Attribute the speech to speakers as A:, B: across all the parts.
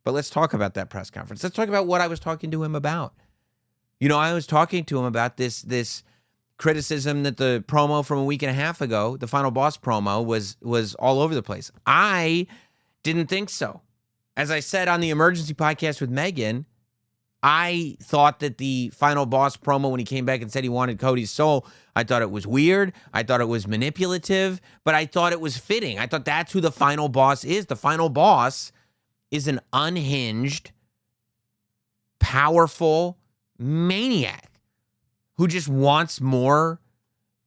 A: But let's talk about that press conference. Let's talk about what I was talking to him about. I was talking to him about this criticism that the promo from a week and a half ago, the Final Boss promo, was all over the place. I didn't think so. As I said on the emergency podcast with Megan, I thought that the Final Boss promo, when he came back and said he wanted Cody's soul, I thought it was weird. I thought it was manipulative, but I thought it was fitting. I thought that's who the Final Boss is. The Final Boss is an unhinged, powerful maniac who just wants more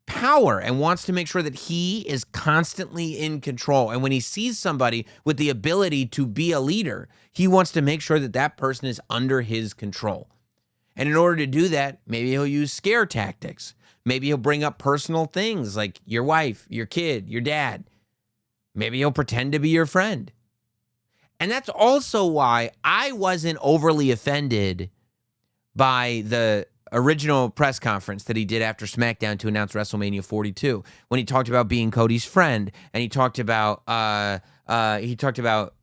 A: power and wants to make sure that he is constantly in control. And when he sees somebody with the ability to be a leader, he wants to make sure that that person is under his control. And in order to do that, maybe he'll use scare tactics. Maybe he'll bring up personal things like your wife, your kid, your dad. Maybe he'll pretend to be your friend. And that's also why I wasn't overly offended by the original press conference that he did after SmackDown to announce WrestleMania 42, when he talked about being Cody's friend, and he talked about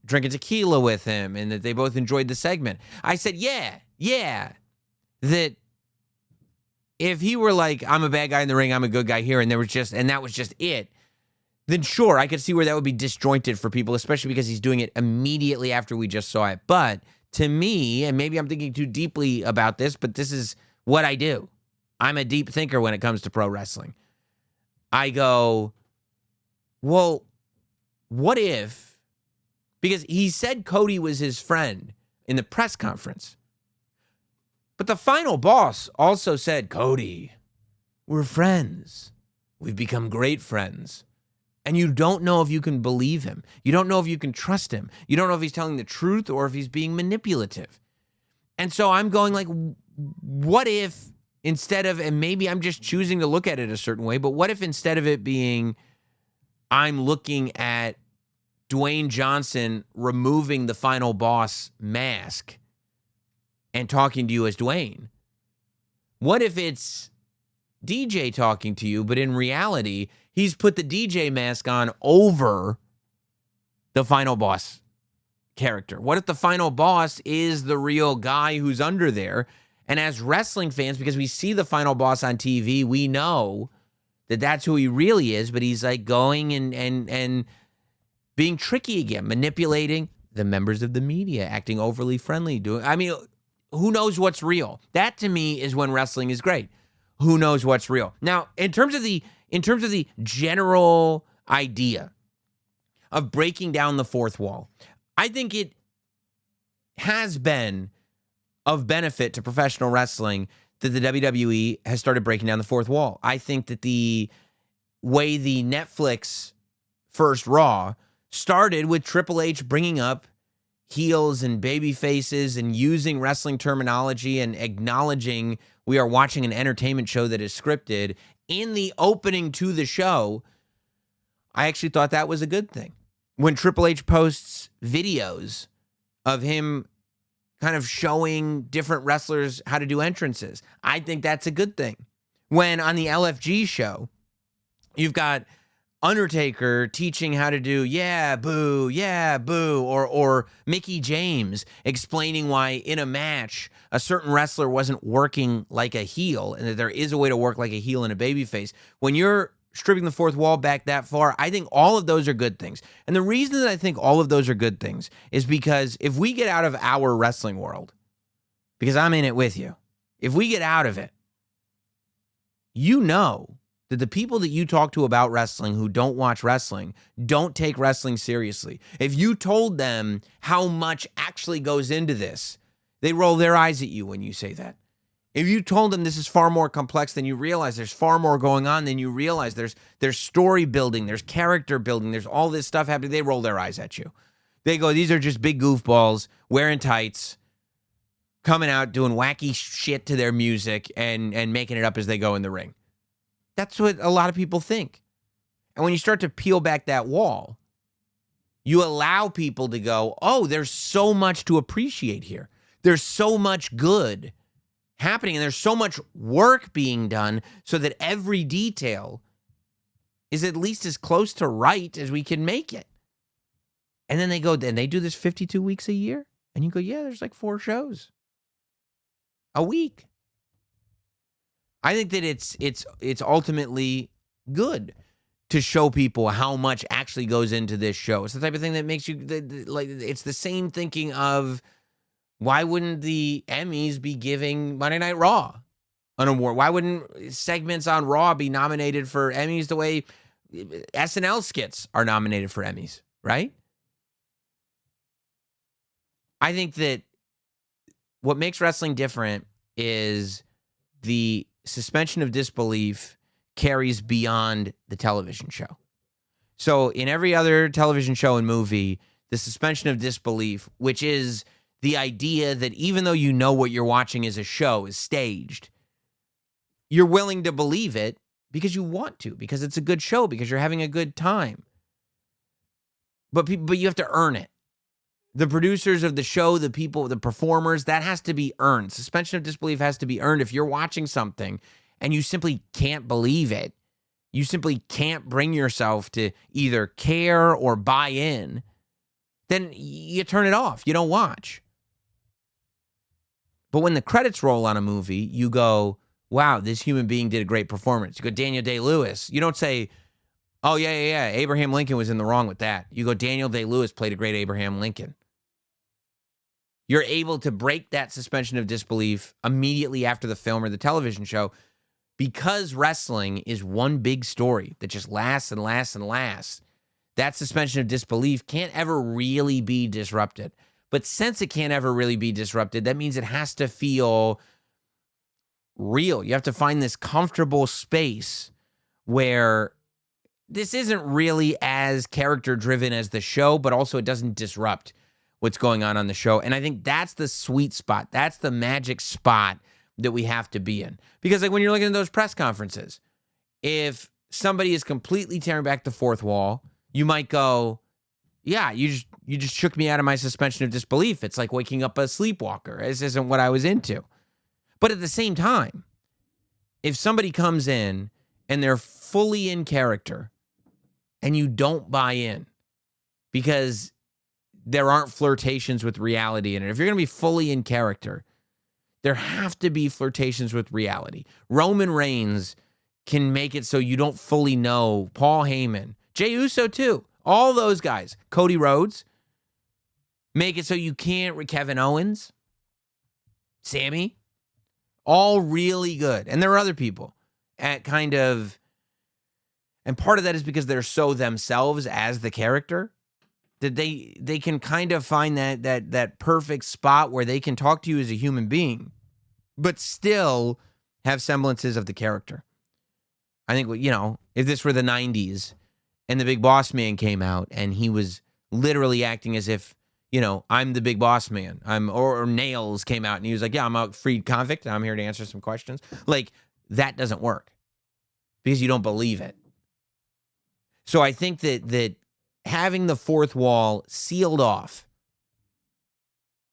A: drinking tequila with him, and that they both enjoyed the segment. I said, yeah, that if he were like, I'm a bad guy in the ring, I'm a good guy here, and that was just it, then sure, I could see where that would be disjointed for people, especially because he's doing it immediately after we just saw it. But to me, and maybe I'm thinking too deeply about this, but this is what I do. I'm a deep thinker when it comes to pro wrestling. I go, well, what if, because he said Cody was his friend in the press conference, but the Final Boss also said, Cody, we're friends. We've become great friends. And you don't know if you can believe him. You don't know if you can trust him. You don't know if he's telling the truth or if he's being manipulative. And so I'm going like, what if instead of, and maybe I'm just choosing to look at it a certain way, but what if instead of it being, I'm looking at Dwayne Johnson removing the Final Boss mask and talking to you as Dwayne? What if it's DJ talking to you, but in reality, he's put the DJ mask on over the Final Boss character? What if the Final Boss is the real guy who's under there? And as wrestling fans, because we see the Final Boss on TV, we know that that's who he really is, but he's like going and being tricky again, manipulating the members of the media, acting overly friendly. Who knows what's real? That to me is when wrestling is great. Who knows what's real? Now, in terms of the general idea of breaking down the fourth wall, I think it has been of benefit to professional wrestling that the WWE has started breaking down the fourth wall. I think that the way the Netflix first Raw started with Triple H bringing up heels and baby faces and using wrestling terminology and acknowledging we are watching an entertainment show that is scripted in the opening to the show, I actually thought that was a good thing. When Triple H posts videos of him kind of showing different wrestlers how to do entrances, I think that's a good thing. When on the LFG show, you've got Undertaker teaching how to do yeah, boo, or Mickey James explaining why in a match a certain wrestler wasn't working like a heel and that there is a way to work like a heel and a babyface. When you're stripping the fourth wall back that far, I think all of those are good things. And the reason that I think all of those are good things is because if we get out of our wrestling world, because I'm in it with you, if we get out of it, you know that the people that you talk to about wrestling who don't watch wrestling don't take wrestling seriously. If you told them how much actually goes into this, they roll their eyes at you when you say that. If you told them this is far more complex than you realize, there's far more going on than you realize, there's story building, there's character building, there's all this stuff happening, they roll their eyes at you. They go, these are just big goofballs wearing tights, coming out doing wacky shit to their music and making it up as they go in the ring. That's what a lot of people think. And when you start to peel back that wall, you allow people to go, oh, there's so much to appreciate here. There's so much good happening, and there's so much work being done so that every detail is at least as close to right as we can make it. And then they go, and they do this 52 weeks a year? And you go, yeah, there's like 4 shows a week. I think that it's ultimately good to show people how much actually goes into this show. It's the type of thing that makes you like. It's the same thinking of why wouldn't the Emmys be giving Monday Night Raw an award? Why wouldn't segments on Raw be nominated for Emmys the way SNL skits are nominated for Emmys? Right? I think that what makes wrestling different is the suspension of disbelief carries beyond the television show. So in every other television show and movie, the suspension of disbelief, which is the idea that even though you know what you're watching is a show, is staged, you're willing to believe it because you want to, because it's a good show, because you're having a good time. But you have to earn it. The producers of the show, the people, the performers, that has to be earned. Suspension of disbelief has to be earned. If you're watching something and you simply can't believe it, you simply can't bring yourself to either care or buy in, then you turn it off. You don't watch. But when the credits roll on a movie, you go, wow, this human being did a great performance. You go, Daniel Day-Lewis. You don't say, oh, yeah, Abraham Lincoln was in the wrong with that. You go, Daniel Day-Lewis played a great Abraham Lincoln. You're able to break that suspension of disbelief immediately after the film or the television show because wrestling is one big story that just lasts and lasts and lasts. That suspension of disbelief can't ever really be disrupted. But since it can't ever really be disrupted, that means it has to feel real. You have to find this comfortable space where this isn't really as character-driven as the show, but also it doesn't disrupt what's going on the show. And I think that's the sweet spot. That's the magic spot that we have to be in. Because like when you're looking at those press conferences, if somebody is completely tearing back the fourth wall, you might go, yeah, you just shook me out of my suspension of disbelief. It's like waking up a sleepwalker. This isn't what I was into. But at the same time, if somebody comes in and they're fully in character and you don't buy in because there aren't flirtations with reality in it. If you're going to be fully in character, there have to be flirtations with reality. Roman Reigns can make it so you don't fully know. Paul Heyman, Jey Uso too. All those guys. Cody Rhodes. Make it so you can't. Kevin Owens. Sammy. All really good. And there are other people at kind of, and part of that is because they're so themselves as the character that they can kind of find that perfect spot where they can talk to you as a human being, but still have semblances of the character. I think, you know, if this were the 90s and the Big Boss Man came out and he was literally acting as if, you know, I'm the Big Boss Man. Or Nails came out and he was like, yeah, I'm a freed convict and I'm here to answer some questions. Like, that doesn't work because you don't believe it. So I think that having the fourth wall sealed off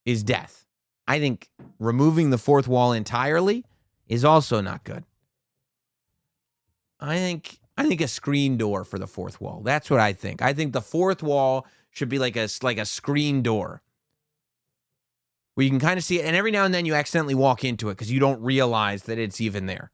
A: is death. I think removing the fourth wall entirely is also not good. I think a screen door for the fourth wall. That's what I think. I think the fourth wall should be like a screen door where you can kind of see it, and every now and then you accidentally walk into it because you don't realize that it's even there.